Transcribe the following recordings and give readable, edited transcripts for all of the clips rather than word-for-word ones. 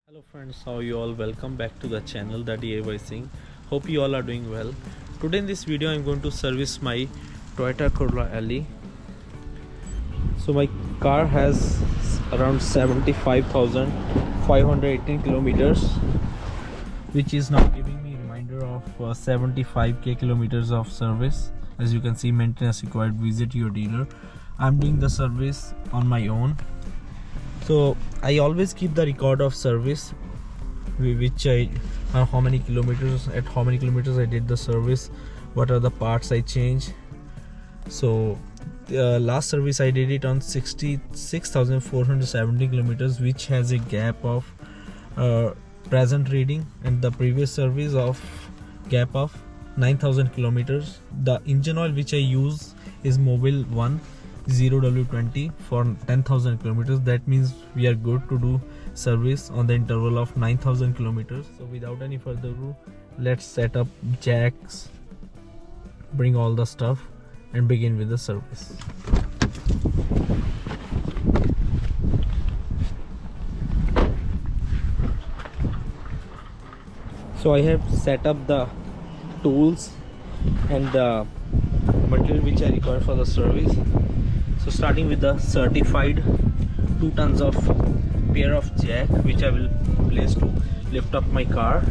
Hello friends, how you all? Welcome back to the channel, the DIY Sing. Hope you all are doing well. Today in this video I'm going to service my Toyota Corolla LE. So my car has around 75,518 kilometers, which is now giving me a reminder of 75k kilometers of service. As you can see, maintenance required, visit your dealer. I'm doing the service on my own. So I always keep the record of service, which how many kilometers I did the service, what are the parts I changed. So last service I did it on 66,470 kilometers, which has a gap of present reading, and the previous service of gap of 9,000 kilometers. The engine oil which I use is Mobile 1 0W20 for 10,000 kilometers. That means we are good to do service on the interval of 9,000 kilometers. So without any further ado, let's set up jacks, bring all the stuff, and begin with the service. So I have set up the tools and the material which I require for the service. So starting with the certified 2 tons of pair of jack, which I will place to lift up my car.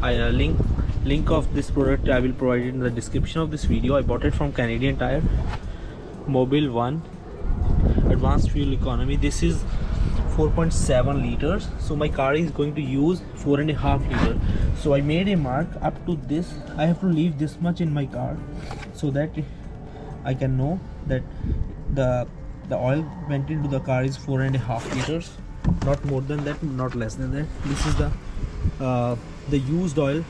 Link of this product I will provide in the description of this video. I bought it from Canadian Tire. Mobile 1 advanced fuel economy. This is 4.7 liters, so my car is going to use 4.5 liters. So I made a mark up to this. I have to leave this much in my car so that I can know that the oil went into the car is 4.5 liters, not more than that, not less than that. This is the used oil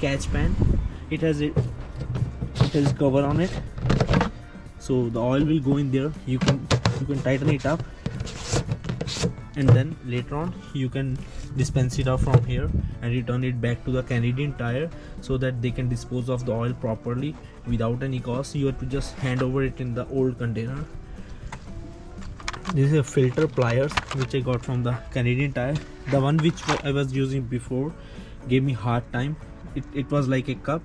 catch pan. It has cover on it, so the oil will go in there. You can tighten it up, and then later on you can dispense it out from here and return it back to the Canadian Tire so that they can dispose of the oil properly without any cost. You have to just hand over it in the old container. This is a filter pliers which I got from the Canadian Tire. The one which I was using before gave me hard time. It was like a cup,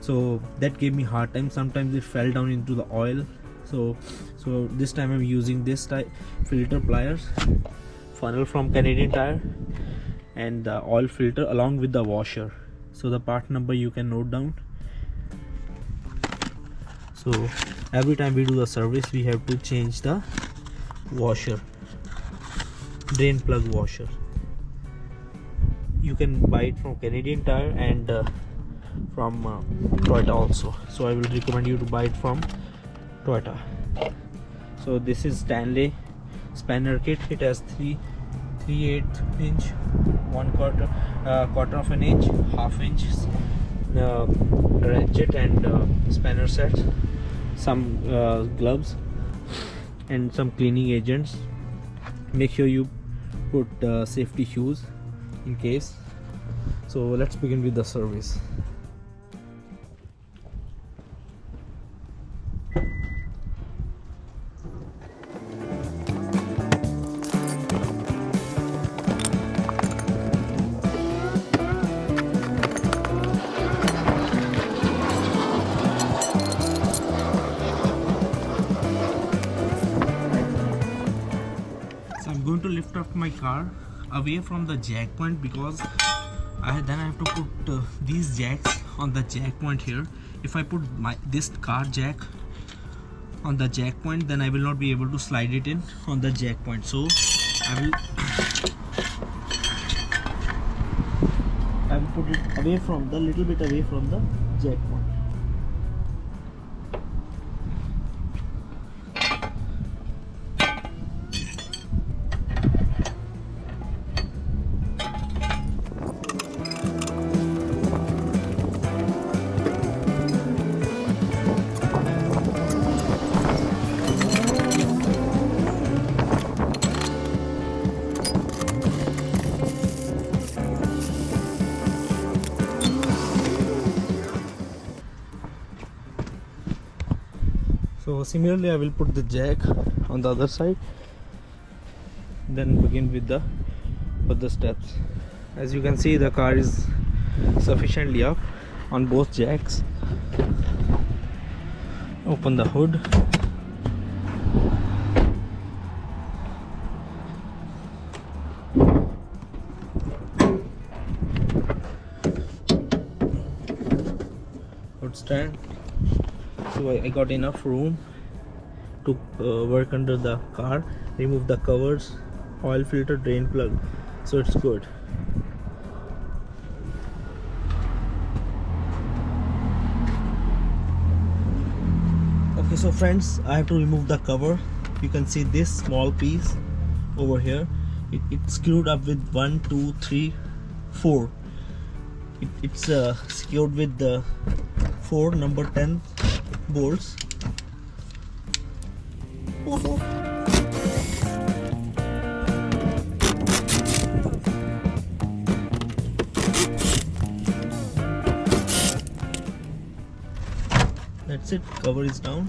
so that gave me hard time. Sometimes it fell down into the oil. So this time I'm using this type filter pliers, funnel from Canadian Tire, and the oil filter along with the washer. So the part number you can note down. So every time we do the service, we have to change the washer, drain plug washer. You can buy it from Canadian Tire and from Toyota also. So I will recommend you to buy it from Toyota. So this is Stanley spanner kit. It has 3/8 inch, 1/4 of an inch, half inch ratchet and spanner sets, some gloves and some cleaning agents. Make sure you put safety shoes in case. So let's begin with the service. I'm going to lift up my car away from the jack point, because then I have to put these jacks on the jack point here. If I put this car jack on the jack point, then I will not be able to slide it in on the jack point. So I will put it away from the little bit away from the jack point. So similarly I will put the jack on the other side, then begin with the for the steps. As you can see, the car is sufficiently up on both jacks. Open the hood. Hood stand. So I got enough room to work under the car. Remove the covers, oil filter, drain plug, so it's good. Okay, so friends, I have to remove the cover. You can see this small piece over here. It's screwed up with 1, 2, 3, 4. It's secured with the 4 number 10 bolts. That's it, cover is down.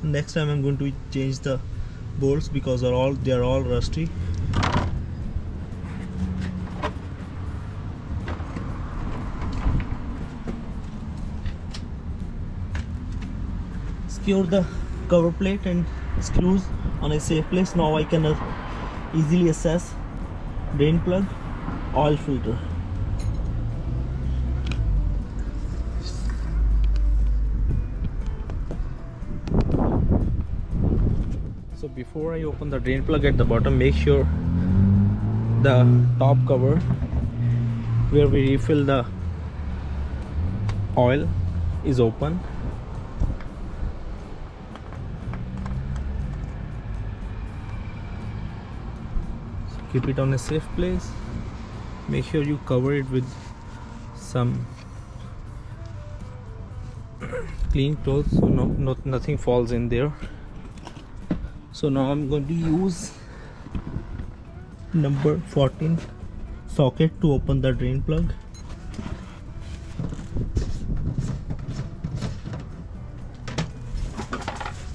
Next time I'm going to change the bolts because they are all rusty. Secure the cover plate and screws on a safe place. Now I can easily assess drain plug, oil filter. So before I open the drain plug at the bottom, make sure the top cover where we refill the oil is open. So keep it on a safe place. Make sure you cover it with some clean clothes so nothing falls in there. So now I'm going to use number 14 socket to open the drain plug.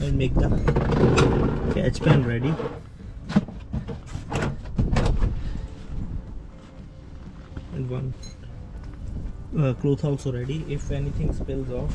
And make the catch pan ready. And one cloth also ready if anything spills off.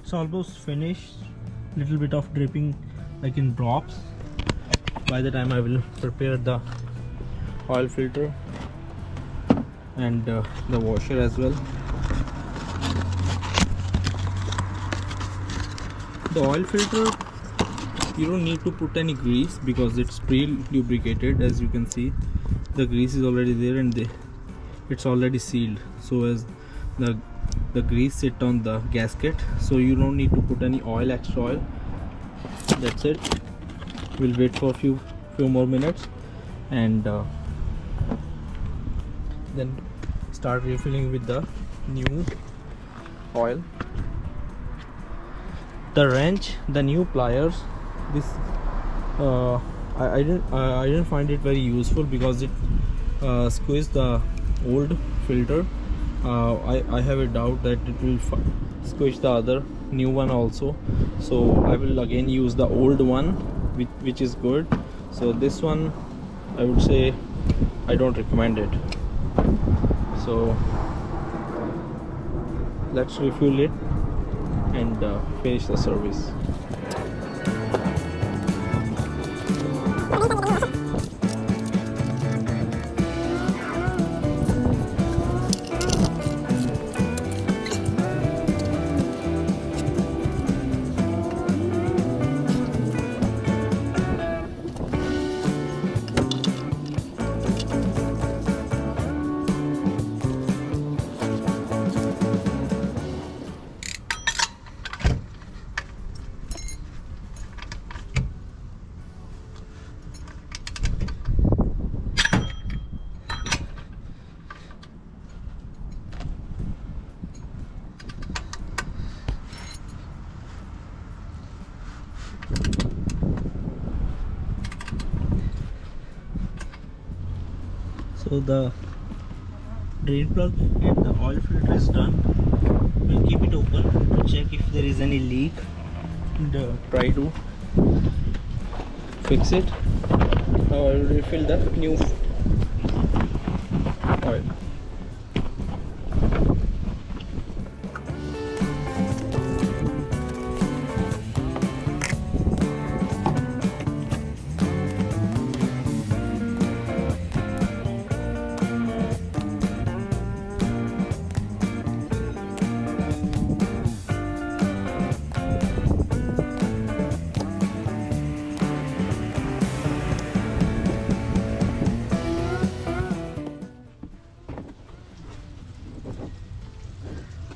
It's almost finished. Little bit of dripping like in drops. By the time I will prepare the oil filter and the washer as well. The oil filter, you don't need to put any grease because it's pre-lubricated. As you can see, the grease is already there and it's already sealed, so as the grease sit on the gasket, so you don't need to put any extra oil. That's it. We'll wait for a few more minutes and then start refilling with the new oil. The wrench, the new pliers, this I didn't find it very useful because it squeezed the old filter. I have a doubt that it will squish the other new one also, so I will again use the old one, which is good. So this one I would say I don't recommend it. So let's refuel it and finish the service. So the drain plug and the oil filter is done. We'll keep it open to check if there is any leak and try to fix it. Now I will refill the new oil.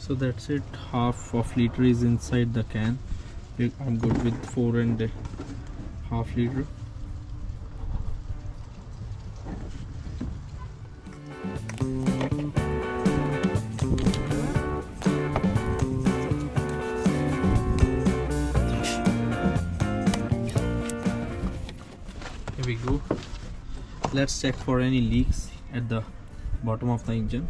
So that's it, half of liter is inside the can. I'm good with 4.5 liter. Here we go. Let's check for any leaks at the bottom of the engine.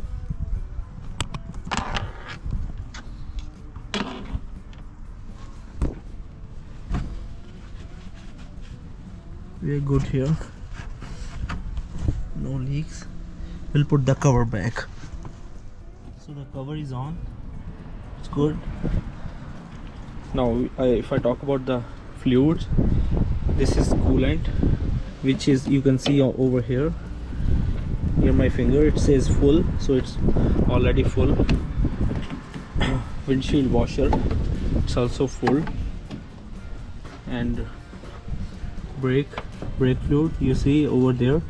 We are good here, no leaks. We'll put the cover back. So the cover is on, it's good. Now if I talk about the fluids, this is coolant, which is, you can see over here near my finger, it says full, so it's already full. Windshield washer, it's also full. And brake fluid, you see over there,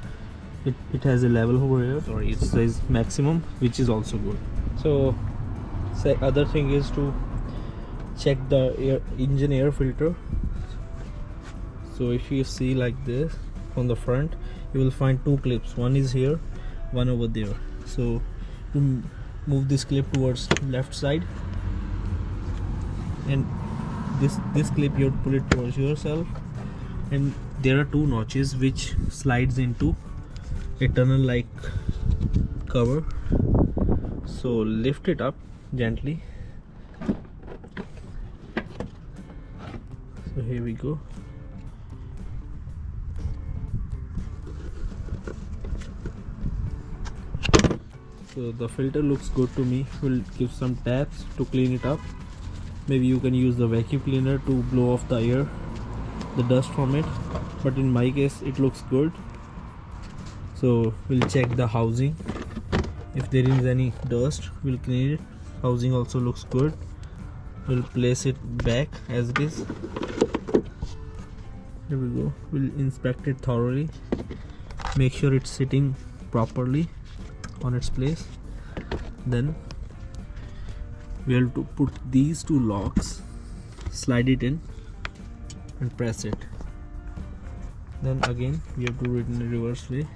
it has a level over here. Sorry, it says maximum, which is also good. So other thing is to check the engine air filter. So if you see like this on the front, you will find two clips, one is here, one over there. So to move this clip towards left side, and this clip you have to pull it towards yourself, and there are two notches which slides into a tunnel like cover. So lift it up gently. So here we go. So the filter looks good to me. We'll give some taps to clean it up. Maybe you can use the vacuum cleaner to blow off the air, the dust from it, but in my case it looks good. So we'll check the housing. If there is any dust, we'll clean it. Housing also looks good. We'll place it back as it is. Here we go. We'll inspect it thoroughly, make sure it's sitting properly on its place. Then we have to put these two locks, slide it in and press it. Then again we have to do it in a reverse way.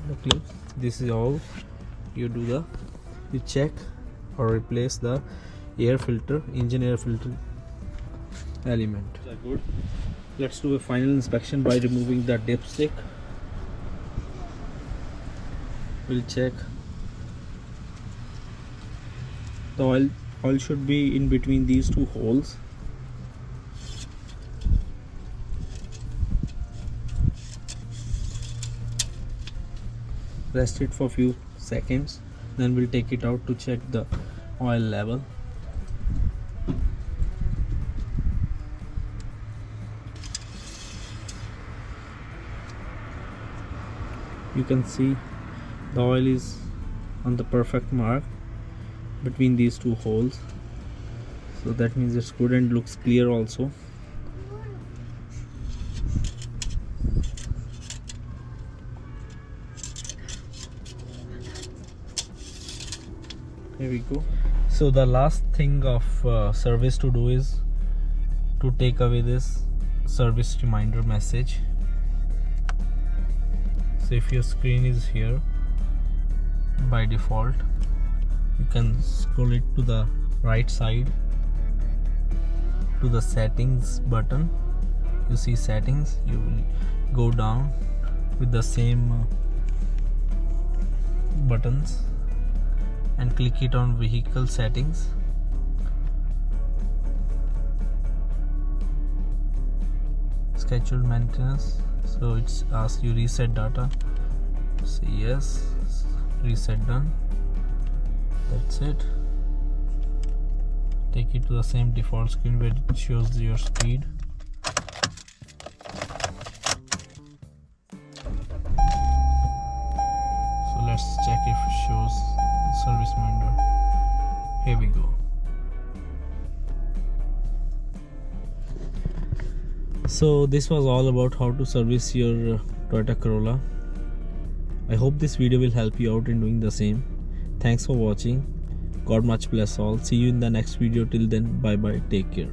the clips. This is how you do you check or replace the air filter, engine air filter element. Good. Let's do a final inspection by removing the dipstick. We'll check the oil should be in between these two holes. Rest it for a few seconds, then we'll take it out to check the oil level. You can see the oil is on the perfect mark between these two holes, so that means it's good and looks clear also. Here we go. So the last thing of service to do is to take away this service reminder message. So if your screen is here by default, you can scroll it to the right side to the settings button. You see settings, you will go down with the same buttons and click it on vehicle settings. Scheduled maintenance, so it's asks you reset data. Say yes, reset done. That's it. Take it to the same default screen where it shows your speed. So let's check if it shows service reminder. Here we go. So this was all about how to service your Toyota Corolla. I hope this video will help you out in doing the same. Thanks for watching. God much bless all. See you in the next video. Till then, bye bye. Take care.